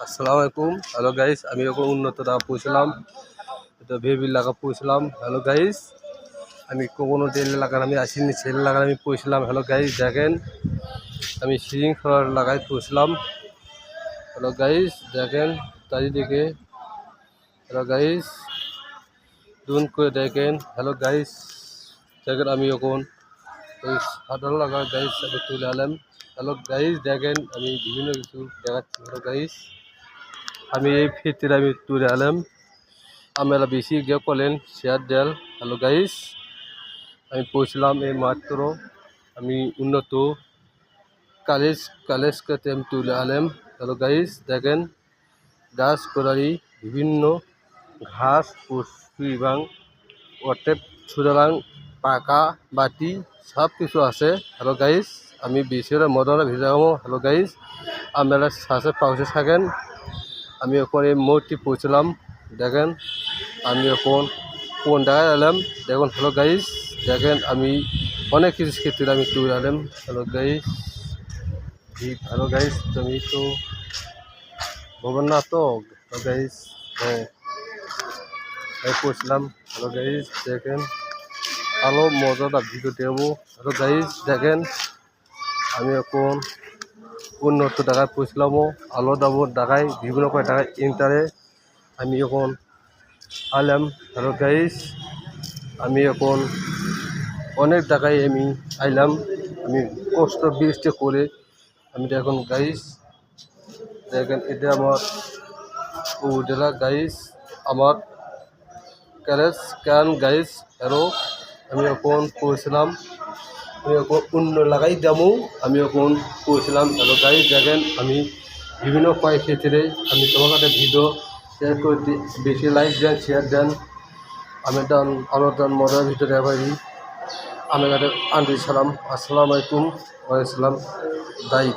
আসসালামু আলাইকুম। Hello guys, আমি এখন উন্নত টাকা পৌঁছলাম। এটা ভেবি এলাকা পৌঁছলাম। হ্যালো গাইস, আমি কোনো তেল এলাকার আমি আসিনি, সেল এলাকার আমি পৌঁছলাম। হ্যালো গাইস, দেখেন আমি সিরিং ফ্লাওয়ার এলাকায় পৌঁছলাম। হ্যালো গাইস, দেখেন চারিদিকে। হ্যালো গাইস, দুন করে দেখেন। হ্যালো গাইস, দেখেন আমি এখন ওই সাধারণ এলাকার গাইস আমি তুলে আলাম। হ্যালো গাইস, দেখেন আমি বিভিন্ন কিছু দেখাচ্ছি। হ্যালো গাইস, আমি এই ক্ষেত্রে আমি তুলে আলাম। আমরা বেশি গিয়ে করলেন শেয়ার দেল। হ্যালো গাইস, আমি পৌঁছলাম এই মাত্র। আমি উন্নত কালেজকে আমি তুলে আলাম। হ্যালো গাইস, দেখেন গাছ কোদারি বিভিন্ন ঘাস পুষ্টি এবং অর্থের সুতরাং পাকা বাটি সব কিছু আছে। হ্যালো গাইস, আমি বেশির মদনা ভিজাবো। হ্যালো গাইস, আপনারা সাথে পাশে থাকেন। আমি এখন এই মোড়টি পৌঁছলাম। দেখেন আমি এখন কোন জায়গায় এলাম দেখুন। হ্যালো গাইস, দেখেন আমি অনেক কিছু ক্ষেত্রে আমি তুলে আলাম। হ্যালো গাইস, হ্যালো গাইস, তুমি তো ভবন না তো। হ্যালো গাইস, হ্যাঁ পৌঁছলাম। হ্যালো গাইস, দেখেন আলো মজাদার ভিডিও দেবো। হ্যালো গাইস, দেখেন আমি এখন উন্নত টাকায় পৌঁছলাম। আলো দেবো টাকায় বিভিন্ন কয় টাকায় ইন্টারে আমি এখন আলাম। হ্যালো গাইস, আমি এখন অনেক জায়গায় আমি আইলাম। আমি কষ্ট বৃষ্টি করে আমি এখন গাইস দেখেন এটা আমার উপজেলা গাইস আমার ক্যারেজ ক্যান গাইস। হ্যালো, আমি এখন পৌঁছলাম। আমি এখন অন্য লাগাই যাবো। আমি এখন পৌঁছলাম। হ্যালো গাইস, দেখেন আমি বিভিন্ন কয়েক ক্ষেত্রে আমি তোমার কাছে ভিডিও শেয়ার করতে বেশি লাইক দেন শেয়ার দেন। আমি দান আলোদান মজার ভিতরে পারি। আমি কাছে আন্তরিক সালাম। আসসালামু আলাইকুম ওয়ালাইকুম দায়ী।